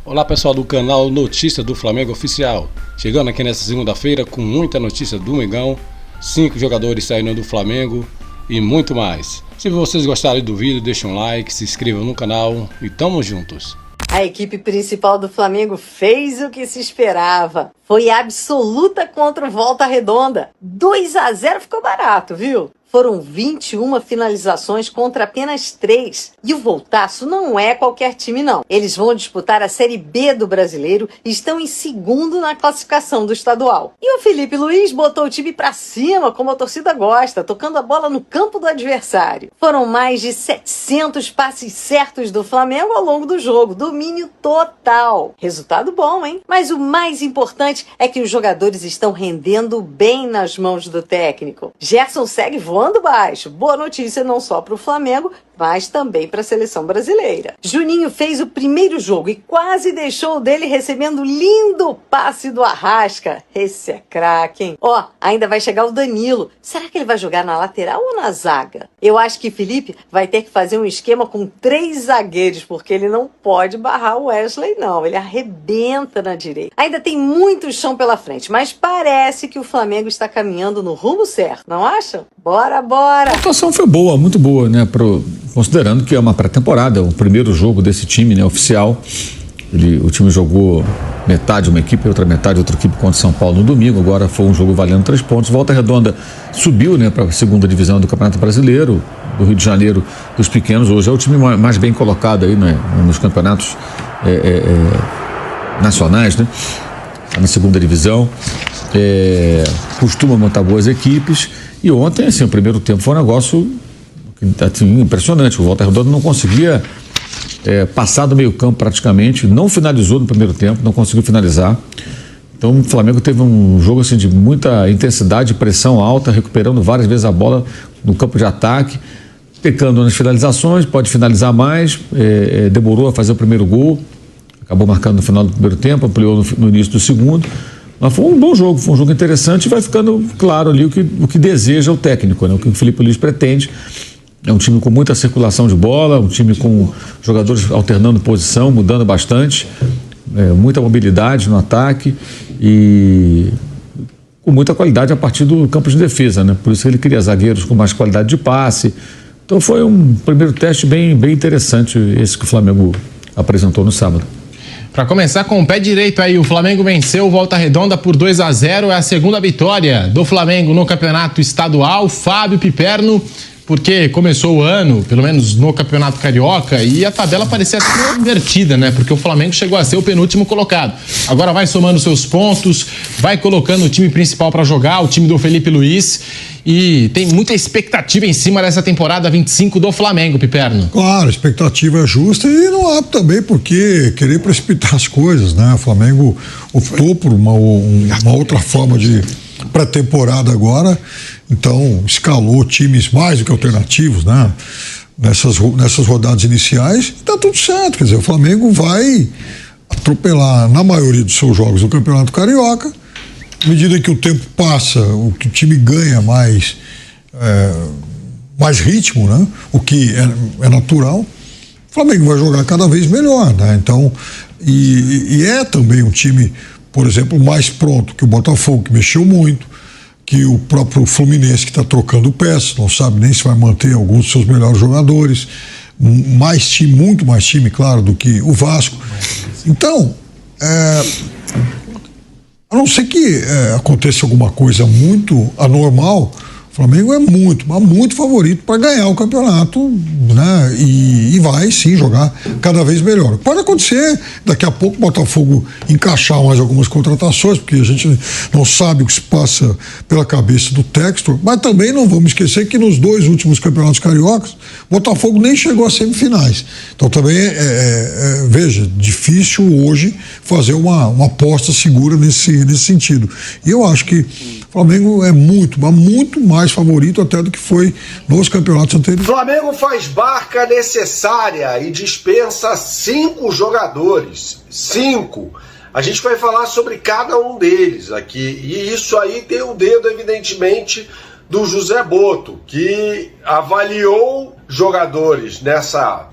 Olá pessoal do canal Notícia do Flamengo Oficial, chegando aqui nessa segunda-feira com muita notícia do Mengão, 5 jogadores saindo do Flamengo e muito mais. Se vocês gostarem do vídeo, deixem um like, se inscrevam no canal e tamo juntos. A equipe principal do Flamengo fez o que se esperava. Foi absoluta contra o Volta Redonda. 2-0 ficou barato, viu? Foram 21 finalizações contra apenas 3. E o Voltaço não é qualquer time, não. Eles vão disputar a Série B do Brasileiro e estão em segundo na classificação do estadual. E o Felipe Luiz botou o time pra cima, como a torcida gosta, tocando a bola no campo do adversário. Foram mais de 700 passes certos do Flamengo ao longo do jogo. Domínio total. Resultado bom, hein? Mas o mais importante é que os jogadores estão rendendo bem nas mãos do técnico. Gerson segue voando baixo. Boa notícia não só para o Flamengo, mas também para a seleção brasileira. Juninho fez o primeiro jogo e quase deixou o dele recebendo lindo passe do Arrasca. Esse é craque, hein? Ó, ainda vai chegar o Danilo. Será que ele vai jogar na lateral ou na zaga? Eu acho que Felipe vai ter que fazer um esquema com 3 zagueiros, porque ele não pode barrar o Wesley, não. Ele arrebenta na direita. Ainda tem muito chão pela frente, mas parece que o Flamengo está caminhando no rumo certo, não acham? Bora, bora! A atuação foi boa, muito boa, né? Considerando que é uma pré-temporada, o primeiro jogo desse time, né, oficial. O time jogou metade uma equipe, outra metade outra equipe contra o São Paulo no domingo. Agora foi um jogo valendo 3 pontos. Volta Redonda subiu, né, para a segunda divisão do Campeonato Brasileiro do Rio de Janeiro dos pequenos. Hoje é o time mais bem colocado aí, né, nos campeonatos nacionais, né, na segunda divisão. Costuma montar boas equipes. E ontem, assim, o primeiro tempo foi um negócio impressionante. O Volta Redonda não conseguia passar do meio campo praticamente, não finalizou no primeiro tempo, não conseguiu finalizar. Então o Flamengo teve um jogo assim, de muita intensidade, pressão alta, recuperando várias vezes a bola no campo de ataque, pecando nas finalizações, pode finalizar mais, demorou a fazer o primeiro gol, acabou marcando no final do primeiro tempo, ampliou no início do segundo. Mas foi um bom jogo, foi um jogo interessante e vai ficando claro ali o que deseja o técnico, né? O que o Felipe Luiz pretende. É um time com muita circulação de bola, um time com jogadores alternando posição, mudando bastante, muita mobilidade no ataque e com muita qualidade a partir do campo de defesa, né? Por isso ele queria zagueiros com mais qualidade de passe. Então foi um primeiro teste bem interessante esse que o Flamengo apresentou no sábado. Para começar com o pé direito aí, o Flamengo venceu o Volta Redonda por 2-0, é a segunda vitória do Flamengo no campeonato estadual. Fábio Piperno, porque começou o ano, pelo menos no Campeonato Carioca, e a tabela parecia até invertida, né? Porque o Flamengo chegou a ser o penúltimo colocado. Agora vai somando seus pontos, vai colocando o time principal para jogar, o time do Felipe Luiz, e tem muita expectativa em cima dessa temporada 25 do Flamengo, Piperno. Claro, a expectativa é justa e não há também por que querer precipitar as coisas, né? O Flamengo optou por uma outra forma de pré-temporada agora, então escalou times mais do que alternativos, né? Nessas rodadas iniciais, tá tudo certo, quer dizer, o Flamengo vai atropelar na maioria dos seus jogos no Campeonato Carioca. À medida que o tempo passa, o time ganha mais ritmo, né? O que é natural. O Flamengo vai jogar cada vez melhor, né? Então, e é também um time, por exemplo, mais pronto que o Botafogo, que mexeu muito, que o próprio Fluminense, que está trocando peças, não sabe nem se vai manter alguns dos seus melhores jogadores, muito mais time, claro, do que o Vasco. Então, a não ser que aconteça alguma coisa muito anormal, o Flamengo é muito favorito para ganhar o campeonato, né? E vai sim jogar cada vez melhor. Pode acontecer daqui a pouco o Botafogo encaixar mais algumas contratações, porque a gente não sabe o que se passa pela cabeça do Textor, mas também não vamos esquecer que nos 2 últimos campeonatos cariocas o Botafogo nem chegou às semifinais. Então também veja, difícil hoje fazer uma aposta segura nesse sentido. E eu acho que o Flamengo é muito mais favorito até do que foi nos campeonatos anteriores. Flamengo faz barca necessária e dispensa 5 jogadores. 5. A gente vai falar sobre cada um deles aqui. E isso aí tem o dedo, evidentemente, do José Boto, que avaliou jogadores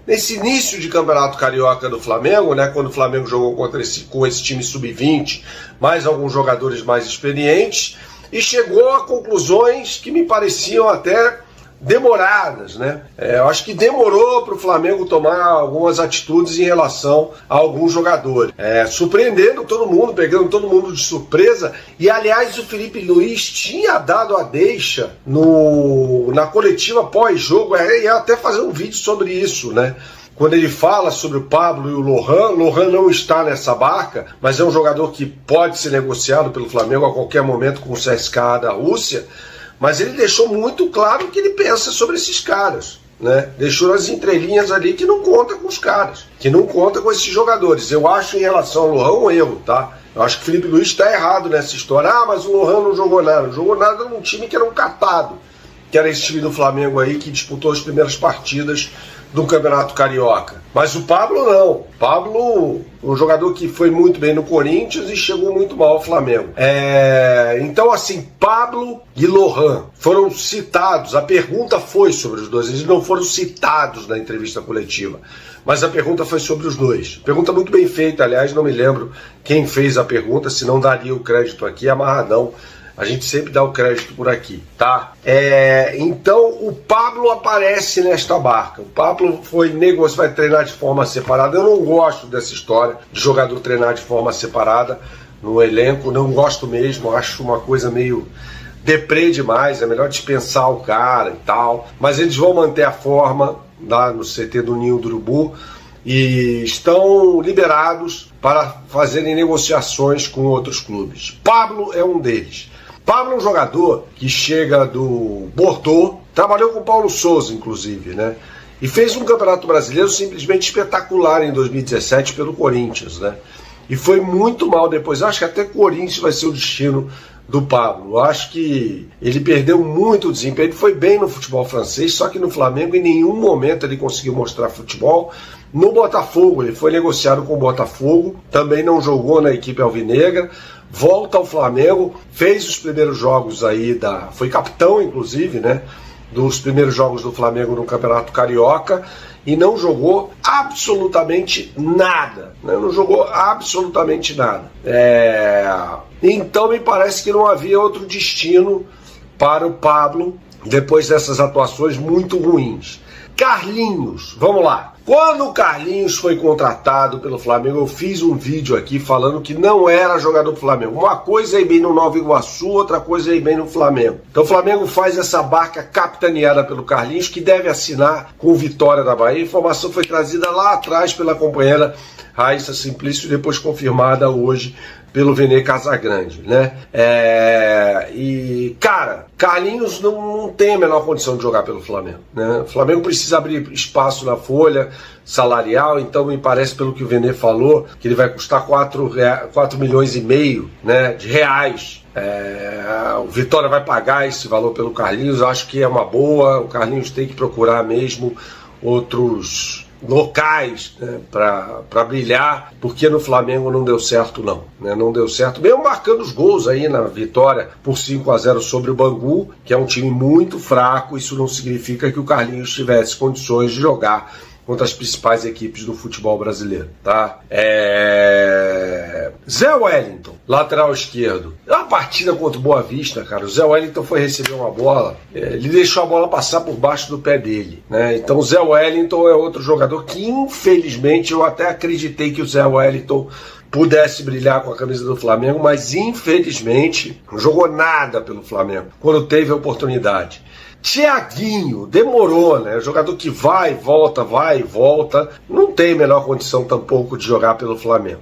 nesse início de campeonato carioca do Flamengo, né, quando o Flamengo jogou com esse time sub-20, mais alguns jogadores mais experientes, e chegou a conclusões que me pareciam até demoradas, né? Eu acho que demorou para o Flamengo tomar algumas atitudes em relação a alguns jogadores, surpreendendo todo mundo, pegando todo mundo de surpresa. E aliás, o Felipe Luiz tinha dado a deixa na coletiva pós-jogo, ia até fazer um vídeo sobre isso, né? Quando ele fala sobre o Pablo e o Lohan não está nessa barca, mas é um jogador que pode ser negociado pelo Flamengo a qualquer momento com o CSKA da Rússia. Mas ele deixou muito claro o que ele pensa sobre esses caras, né? Deixou as entrelinhas ali que não conta com os caras, que não conta com esses jogadores. Eu acho, em relação ao Lohan, um erro, tá? Eu acho que o Felipe Luiz está errado nessa história. Mas o Lohan não jogou nada. Não jogou nada num time que era um catado, que era esse time do Flamengo aí, que disputou as primeiras partidas do Campeonato Carioca. Mas o Pablo não. O Pablo, um jogador que foi muito bem no Corinthians e chegou muito mal ao Flamengo. Então, assim, Pablo e Lohan foram citados. A pergunta foi sobre os dois. Eles não foram citados na entrevista coletiva, mas a pergunta foi sobre os dois. Pergunta muito bem feita, aliás, não me lembro quem fez a pergunta, senão daria o crédito aqui, amarradão. A gente sempre dá o crédito por aqui, tá? Então o Pablo aparece nesta barca. O Pablo vai treinar de forma separada. Eu não gosto dessa história de jogador treinar de forma separada no elenco. Não gosto mesmo. Acho uma coisa meio deprê demais. É melhor dispensar o cara e tal. Mas eles vão manter a forma lá no CT do Ninho do Urubu e estão liberados para fazerem negociações com outros clubes. Pablo é um deles. Pablo é um jogador que chega do Bordeaux, trabalhou com o Paulo Souza, inclusive, né? E fez um campeonato brasileiro simplesmente espetacular em 2017 pelo Corinthians, né? E foi muito mal depois. Acho que até Corinthians vai ser o destino do Pablo. Acho que ele perdeu muito o desempenho. Ele foi bem no futebol francês, só que no Flamengo em nenhum momento ele conseguiu mostrar futebol. No Botafogo, ele foi negociado com o Botafogo, também não jogou na equipe alvinegra. Volta ao Flamengo, fez os primeiros jogos aí, foi capitão inclusive, né, dos primeiros jogos do Flamengo no Campeonato Carioca e não jogou absolutamente nada, né, não jogou absolutamente nada. Então me parece que não havia outro destino para o Pablo depois dessas atuações muito ruins. Carlinhos, vamos lá. Quando o Carlinhos foi contratado pelo Flamengo, eu fiz um vídeo aqui falando que não era jogador do Flamengo. Uma coisa é ir bem no Nova Iguaçu, outra coisa é ir bem no Flamengo. Então o Flamengo faz essa barca capitaneada pelo Carlinhos, que deve assinar com o Vitória da Bahia. A informação foi trazida lá atrás pela companheira Raíssa Simplício, depois confirmada hoje pelo Vene Casagrande, né? E, cara, Carlinhos não tem a menor condição de jogar pelo Flamengo, né? O Flamengo precisa abrir espaço na folha salarial, então me parece, pelo que o Vene falou, que ele vai custar 4,5 milhões, né, de reais. O Vitória vai pagar esse valor pelo Carlinhos. Eu acho que é uma boa. O Carlinhos tem que procurar mesmo outros locais, né, para brilhar, porque no Flamengo não deu certo não, né? Não deu certo, mesmo marcando os gols aí na vitória por 5-0 sobre o Bangu, que é um time muito fraco. Isso não significa que o Carlinhos tivesse condições de jogar contra as principais equipes do futebol brasileiro, tá? Zé Wellington, lateral esquerdo. É uma partida contra o Boa Vista, cara. O Zé Wellington foi receber uma bola, ele deixou a bola passar por baixo do pé dele, né? Então o Zé Wellington é outro jogador que, infelizmente, eu até acreditei que o Zé Wellington pudesse brilhar com a camisa do Flamengo, mas infelizmente não jogou nada pelo Flamengo quando teve a oportunidade. Thiaguinho, demorou, né? Jogador que vai e volta, não tem a menor condição tampouco de jogar pelo Flamengo.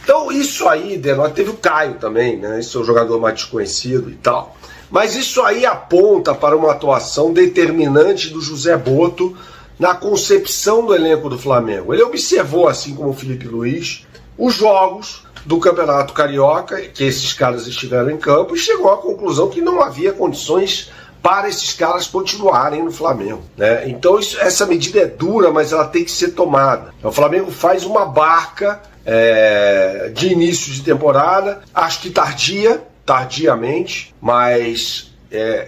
Então isso aí denota, teve o Caio também, né? Esse é um jogador mais desconhecido e tal. Mas isso aí aponta para uma atuação determinante do José Botto na concepção do elenco do Flamengo. Ele observou, assim como o Felipe Luiz, os jogos do Campeonato Carioca, que esses caras estiveram em campo, e chegou à conclusão que não havia condições para esses caras continuarem no Flamengo, né? Então essa medida é dura, mas ela tem que ser tomada. O Flamengo faz uma barca de início de temporada, acho que tardiamente, mas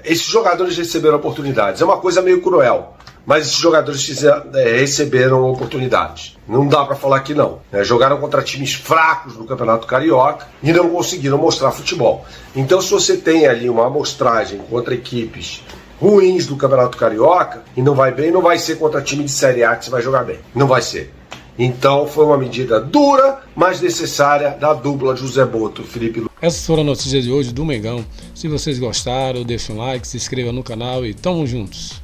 esses jogadores receberam oportunidades. É uma coisa meio cruel, mas esses jogadores receberam oportunidades. Não dá para falar que não. Jogaram contra times fracos no Campeonato Carioca e não conseguiram mostrar futebol. Então, se você tem ali uma amostragem contra equipes ruins do Campeonato Carioca e não vai bem, não vai ser contra time de Série A que você vai jogar bem. Não vai ser. Então foi uma medida dura, mas necessária da dupla José Boto e Felipe Luiz. Essas foram as notícias de hoje do Mengão. Se vocês gostaram, deixem um like, se inscreva no canal e tamo juntos.